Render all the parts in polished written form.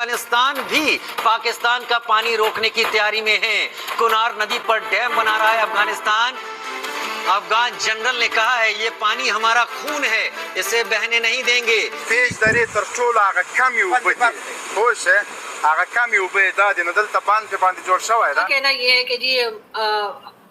अफगानिस्तान भी पाकिस्तान का पानी रोकने की तैयारी में है। कुनार नदी पर डैम बना रहा है अफगानिस्तान। अफगान जनरल ने कहा है ये पानी हमारा खून है, इसे बहने नहीं देंगे। तेज दरे तरचोल आगा कमी उबदी होश है आगा कमी उबदा दिन दल तबान पे बांध जोड़ शवा है। कहना ये है कि जी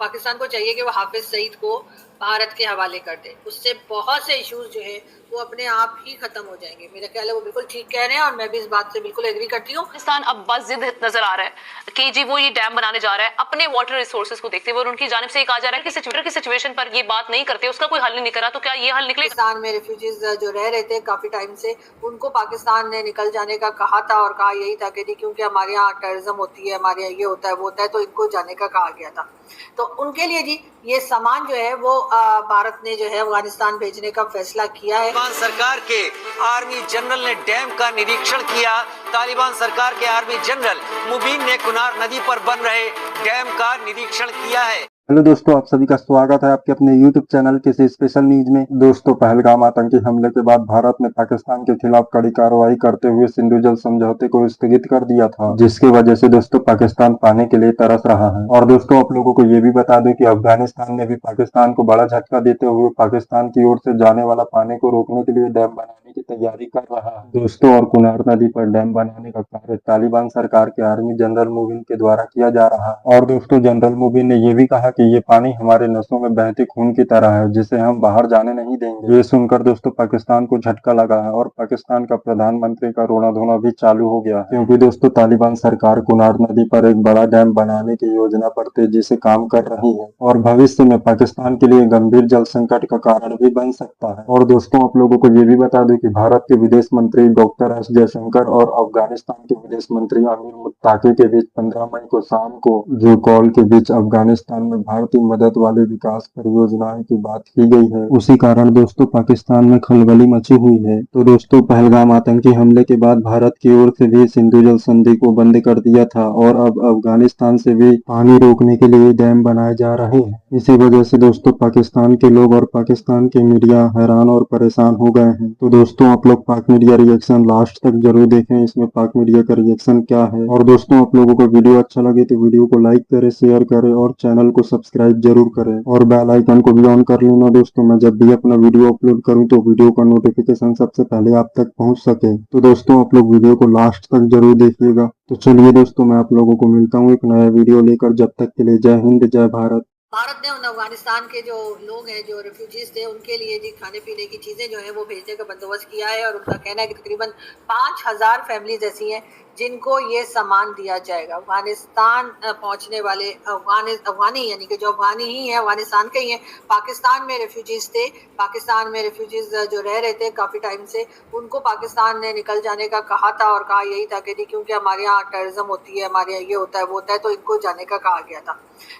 पाकिस्तान को चाहिए कि वो हाफिज सईद को भारत के हवाले कर दे, उससे बहुत से इश्यूज जो है वो अपने आप ही खत्म हो जाएंगे। मेरा ख्याल है वो बिल्कुल ठीक कह रहे हैं और मैं भी इस बात से बिल्कुल एग्री करती हूँ। पाकिस्तान अब बस जिद नजर आ रहा है कि जी वो ये डैम बनाने जा रहा है अपने वाटर रिसोर्सेज को देखते हुए, और उनकी जानिब से ये कहा जा रहा है कि सिचुएशन पर ये बात नहीं करते, उसका कोई हल नहीं निकला, तो क्या ये हल निकले? पाकिस्तान में रेफ्यूजीज जो रह रहे थे काफी टाइम से, उनको पाकिस्तान ने निकल जाने का कहा था और कहा यही था कि क्योंकि हमारे यहाँ टेररिज्म होती है, हमारे यहाँ ये होता है वो होता है, तो इनको जाने का कहा गया था। तो उनके लिए जी ये सामान जो है वो भारत ने जो है अफगानिस्तान भेजने का फैसला किया है। तालिबान सरकार के आर्मी जनरल ने डैम का निरीक्षण किया। तालिबान सरकार के आर्मी जनरल मुबीन ने कुनार नदी पर बन रहे डैम का निरीक्षण किया है। हेलो दोस्तों, आप सभी का स्वागत है आपके अपने YouTube चैनल किसी स्पेशल न्यूज में। दोस्तों, पहलगाम आतंकी हमले के बाद भारत ने पाकिस्तान के खिलाफ कड़ी कार्रवाई करते हुए सिंधु जल समझौते को स्थगित कर दिया था, जिसकी वजह से दोस्तों पाकिस्तान पानी के लिए तरस रहा है। और दोस्तों, आप लोगों को ये भी बता दूं कि अफगानिस्तान ने भी पाकिस्तान को बड़ा झटका देते हुए पाकिस्तान की ओर से जाने वाला पानी को रोकने के लिए डैम बनाने की तैयारी कर रहा है दोस्तों। और कुनार नदी पर डैम बनाने का कार्य तालिबान सरकार के आर्मी जनरल मुबीन के द्वारा किया जा रहा है। और दोस्तों, जनरल मुबीन ने यह भी कहा कि ये पानी हमारे नसों में बहते खून की तरह है, जिसे हम बाहर जाने नहीं देंगे। ये सुनकर दोस्तों पाकिस्तान को झटका लगा है और पाकिस्तान का प्रधानमंत्री का रोना धोना भी चालू हो गया है, क्योंकि दोस्तों तालिबान सरकार कुनार नदी पर एक बड़ा डैम बनाने की योजना पर तेजी से काम कर रही है और भविष्य में पाकिस्तान के लिए गंभीर जल संकट का कारण भी बन सकता है। और दोस्तों, आप लोगों को ये भी बता दूं कि भारत के विदेश मंत्री डॉक्टर एस जयशंकर और अफगानिस्तान के विदेश मंत्री अमीर मुत्ताकी के बीच 15 मई को शाम को जो कॉल के बीच अफगानिस्तान में भारतीय मदद वाले विकास परियोजनाएं की बात की गई है। उसी कारण दोस्तों पाकिस्तान में खलबली मची हुई है। तो दोस्तों, पहलगाम आतंकी हमले के बाद भारत की ओर से भी सिंधु जल संधि को बंद कर दिया था और अब अफगानिस्तान से भी पानी रोकने के लिए डैम बनाए जा रहे हैं। इसी वजह से दोस्तों पाकिस्तान के लोग और पाकिस्तान के मीडिया हैरान और परेशान हो गए हैं। तो दोस्तों, आप लोग पाक मीडिया रिएक्शन लास्ट तक जरूर देखें, इसमें पाक मीडिया का रिएक्शन क्या है। और दोस्तों, आप लोगों को वीडियो अच्छा लगे तो वीडियो को लाइक करें, शेयर करें और चैनल को सब्सक्राइब जरूर करें और बेल आइकन को भी ऑन कर लेना दोस्तों। मैं जब भी अपना वीडियो अपलोड करूं तो वीडियो का नोटिफिकेशन सबसे पहले आप तक पहुंच सके। तो दोस्तों, आप लोग वीडियो को लास्ट तक जरूर देखिएगा। तो चलिए दोस्तों, मैं आप लोगों को मिलता हूँ एक नया वीडियो लेकर। जब तक के लिए जय हिंद, जय भारत। भारत ने उन अफगानिस्तान के जो लोग हैं जो रेफ्यूजीज थे उनके लिए जी खाने पीने की चीज़ें जो हैं वो भेजने का बंदोबस्त किया है और उनका कहना है कि तकरीबन 5000 फैमिलीज ऐसी हैं जिनको ये सामान दिया जाएगा। अफगानिस्तान पहुंचने वाले अफगानी यानी कि जो अफगानी ही हैं, अफगानिस्तान के ही हैं, पाकिस्तान में रेफ्यूजीज थे। पाकिस्तान में रेफ्यूजीज जो रह रहे थे काफ़ी टाइम से, उनको पाकिस्तान ने निकल जाने का कहा था और कहा यही था कि क्योंकि हमारे यहाँ टेररिज्म होती है, हमारे यहाँ ये होता है वो होता है, तो इनको जाने का कहा गया था।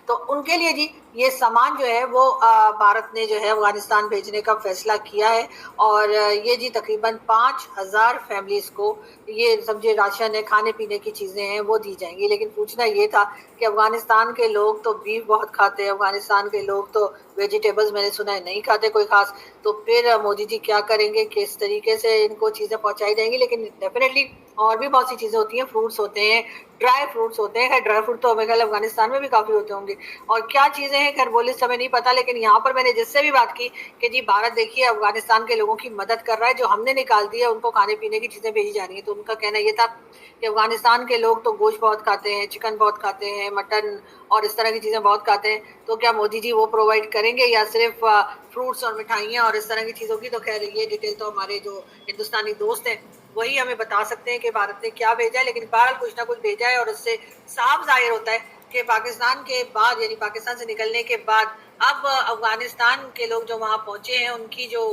तो उनके लिए जी ये सामान जो है वो भारत ने जो है अफगानिस्तान भेजने का फैसला किया है और ये जी तकरीबन 5000 फैमिलीज को ये समझे राशन है, खाने पीने की चीज़ें हैं वो दी जाएंगी। लेकिन पूछना ये था कि अफगानिस्तान के लोग तो बीफ बहुत खाते हैं, अफगानिस्तान के लोग तो वेजिटेबल्स मैंने सुना है नहीं खाते कोई खास, तो फिर मोदी जी क्या करेंगे, किस तरीके से इनको चीज़ें पहुंचाई जाएंगी। लेकिन डेफिनेटली और भी बहुत सी चीज़ें होती हैं, फ्रूट्स होते हैं, ड्राई फ्रूट्स होते हैं। ड्राई फ्रूट तो हमें ख्याल अफगानिस्तान में भी काफ़ी होते होंगे और क्या चीज़ें हैं खैर बोले समय नहीं पता। लेकिन यहाँ पर मैंने जिससे भी बात की कि जी भारत देखिए अफगानिस्तान के लोगों की मदद कर रहा है, जो हमने निकाल दी है उनको खाने पीने की चीज़ें भेजी जा रही हैं। तो उनका कहना ये था कि अफगानिस्तान के लोग तो गोश्त बहुत खाते हैं, चिकन बहुत खाते हैं, मटन और इस तरह की चीज़ें बहुत खाते हैं, तो क्या मोदी जी वो प्रोवाइड करेंगे या सिर्फ फ्रूट्स और मिठाइयाँ और इस तरह की चीज़ों की। तो खैर ये डिटेल तो हमारे जो हिंदुस्तानी दोस्त हैं वही हमें बता सकते हैं कि भारत ने क्या भेजा है। लेकिन बहरहाल कुछ ना कुछ भेजा है और उससे साफ जाहिर होता है कि पाकिस्तान के बाद यानी पाकिस्तान से निकलने के बाद अब अफगानिस्तान के लोग जो वहाँ पहुँचे हैं उनकी जो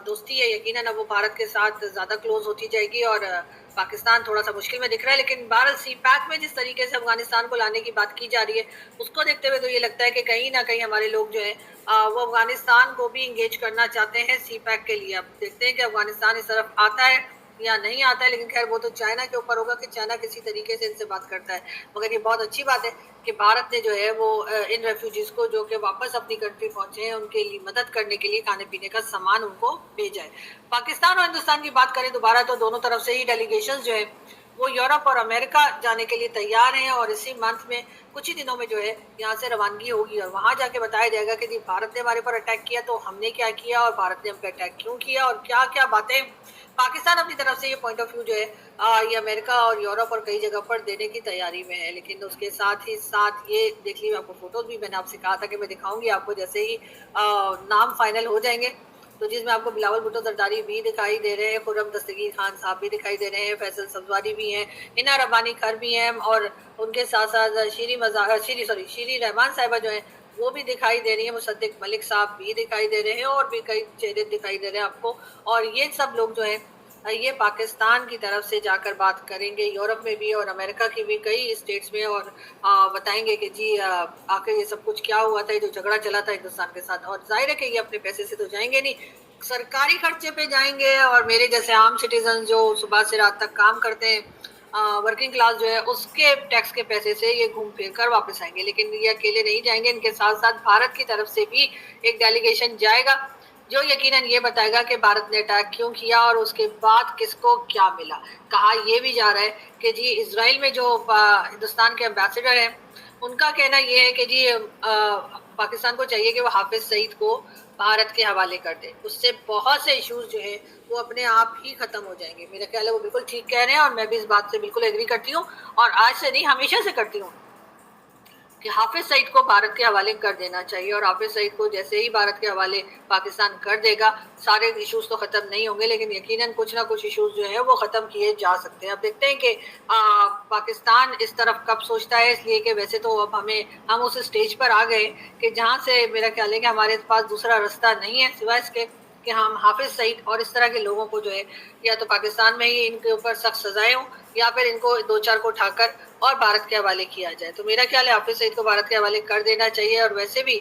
दोस्ती है यकीनन अब वो भारत के साथ ज़्यादा क्लोज होती जाएगी और पाकिस्तान थोड़ा सा मुश्किल में दिख रहा है। लेकिन बहरहाल सी पैक में जिस तरीके से अफगानिस्तान को लाने की बात की जा रही है उसको देखते हुए तो ये लगता है कि कहीं ना कहीं हमारे लोग जो है वो अफगानिस्तान को भी इंगेज करना चाहते हैं सी पैक के लिए। अब देखते हैं कि अफगानिस्तान इस तरफ आता है या नहीं आता है, लेकिन खैर वो तो चाइना के ऊपर होगा कि चाइना किसी तरीके से इनसे बात करता है। मगर ये बहुत अच्छी बात है कि भारत ने जो है वो इन रेफ्यूजीज को जो कि वापस अपनी कंट्री पहुंचे हैं उनके लिए मदद करने के लिए खाने पीने का सामान उनको भेजा है। पाकिस्तान और हिंदुस्तान की बात करें दोबारा तो दोनों तरफ से ही डेलीगेशंस जो है वो यूरोप और अमेरिका जाने के लिए तैयार हैं और इसी मंथ में कुछ ही दिनों में जो है यहाँ से रवानगी होगी और वहाँ जाके बताया जाएगा कि जी भारत ने हमारे पर अटैक किया तो हमने क्या किया और भारत ने हम पे अटैक क्यों किया और क्या क्या बातें पाकिस्तान अपनी तरफ से ये पॉइंट ऑफ व्यू जो है ये अमेरिका और यूरोप और कई जगह पर देने की तैयारी में है। लेकिन उसके साथ ही साथ ये देख लीजिए, आपको फोटोज भी मैंने आपसे कहा था कि मैं दिखाऊंगी आपको जैसे ही नाम फाइनल हो जाएंगे, तो जिसमें आपको बिलावल भुट्टो जरदारी भी दिखाई दे रहे हैं, खुर्रम दस्तगीर खान साहब भी दिखाई दे रहे हैं, फैसल सब्जवारी भी हैं, हिना रब्बानी खर भी हैं और उनके साथ साथ शीरी रहमान साहिबा जो है वो भी दिखाई दे रही है, मुसद्दिक मलिक साहब भी दिखाई दे रहे हैं और भी कई चेहरे दिखाई दे रहे हैं आपको। और ये सब लोग जो है ये पाकिस्तान की तरफ से जाकर बात करेंगे, यूरोप में भी और अमेरिका की भी कई स्टेट्स में, और बताएंगे कि जी आखिर ये सब कुछ क्या हुआ था, ये जो झगड़ा चला था हिंदुस्तान के साथ। और जाहिर है कि ये अपने पैसे से तो जाएंगे नहीं, सरकारी खर्चे पे जाएंगे और मेरे जैसे आम सिटीजन जो सुबह से रात तक काम करते हैं, वर्किंग क्लास जो है उसके टैक्स के पैसे से ये घूम फिर कर वापस आएंगे। लेकिन ये अकेले नहीं जाएंगे, इनके साथ साथ भारत की तरफ से भी एक डेलीगेशन जाएगा जो यकीनन ये बताएगा कि भारत ने अटैक क्यों किया और उसके बाद किसको क्या मिला। कहा यह भी जा रहा है कि जी इजराइल में जो हिंदुस्तान के एम्बेसडर हैं उनका कहना यह है कि जी पाकिस्तान को चाहिए कि वो हाफिज सईद को भारत के हवाले कर दे, उससे बहुत से इश्यूज जो है वो अपने आप ही खत्म हो जाएंगे। मेरा ख्याल है वो बिल्कुल ठीक कह रहे हैं और मैं भी इस बात से बिल्कुल एग्री करती हूँ और आज से नहीं हमेशा से करती हूँ कि हाफिज सईद को भारत के हवाले कर देना चाहिए। और हाफिज सईद को जैसे ही भारत के हवाले पाकिस्तान कर देगा सारे इश्यूज तो ख़त्म नहीं होंगे, लेकिन यकीनन कुछ ना कुछ इश्यूज जो है वो ख़त्म किए जा सकते हैं। अब देखते हैं कि पाकिस्तान इस तरफ कब सोचता है, इसलिए कि वैसे तो अब हम उस स्टेज पर आ गए कि जहाँ से मेरा ख्याल है कि हमारे पास दूसरा रास्ता नहीं है सिवाय इसके कि हम हाफिज सईद और इस तरह के लोगों को जो है या तो पाकिस्तान में ही इनके ऊपर सख्त सजाएं हों या फिर इनको दो चार को उठाकर और भारत के हवाले किया जाए। तो मेरा ख्याल है हाफिज सईद को भारत के हवाले कर देना चाहिए और वैसे भी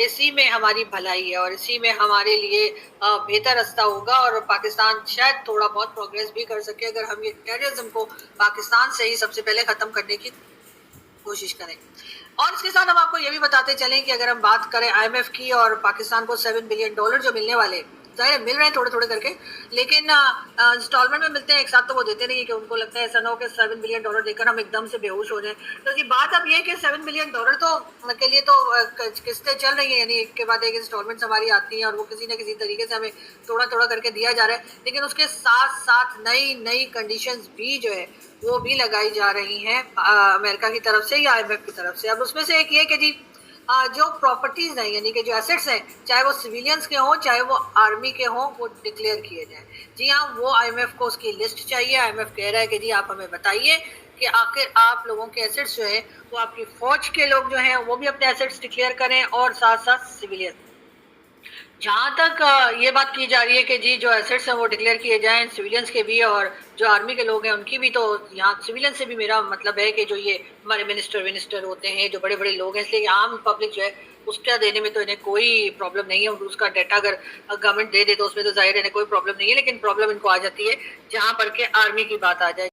इसी में हमारी भलाई है और इसी में हमारे लिए बेहतर रास्ता होगा और पाकिस्तान शायद थोड़ा बहुत प्रोग्रेस भी कर सके अगर हम ये टेररिज्म को पाकिस्तान से ही सबसे पहले ख़त्म करने की कोशिश करें। और इसके साथ हम आपको ये भी बताते चलें कि अगर हम बात करें IMF की और पाकिस्तान को $7 बिलियन जो मिलने वाले, जाहिर मिल रहे हैं थोड़े थोड़े करके, लेकिन इंस्टॉलमेंट में मिलते हैं, एक साथ तो वो देते नहीं है कि उनको लगता है ऐसा ना हो कि $7 बिलियन देकर हम एकदम से बेहोश हो जाएं। तो जी बात अब ये है कि $7 बिलियन तो के लिए तो किस्तें चल रही हैं, यानी एक के बाद एक इंस्टॉलमेंट्स हमारी आती हैं और वो किसी न किसी तरीके से हमें थोड़ा थोड़ा करके दिया जा रहा है। लेकिन उसके साथ साथ नई नई कंडीशंस भी जो है वो भी लगाई जा रही हैं अमेरिका की तरफ से या IMF की तरफ से। अब उसमें से एक ये कि जी जो प्रॉपर्टीज़ हैं यानी कि जो एसेट्स हैं, चाहे वो सिविलियंस के हों चाहे वो आर्मी के हों, वो डिक्लेयर किए जाएं। जी हाँ, वो IMF को उसकी लिस्ट चाहिए। IMF कह रहा है कि जी आप हमें बताइए कि आखिर आप लोगों के एसेट्स जो है वो आपकी फ़ौज के लोग जो हैं वो भी अपने एसेट्स डिक्लेयर करें और साथ साथ सिविलियन। जहाँ तक ये बात की जा रही है कि जी जो एसेट्स हैं वो डिक्लेयर किए जाएं सिविलियंस के भी और जो आर्मी के लोग हैं उनकी भी, तो यहाँ सिविलियन से भी मेरा मतलब है कि जो ये हमारे मिनिस्टर होते हैं, जो बड़े बड़े लोग हैं, इसलिए आम पब्लिक जो है उसका देने में तो इन्हें कोई प्रॉब्लम नहीं है। उसका डाटा अगर गवर्नमेंट दे दे तो उसमें तो जाहिर इन्हें कोई प्रॉब्लम नहीं है, लेकिन प्रॉब्लम इनको आ जाती है जहाँ पर के आर्मी की बात आ जाए।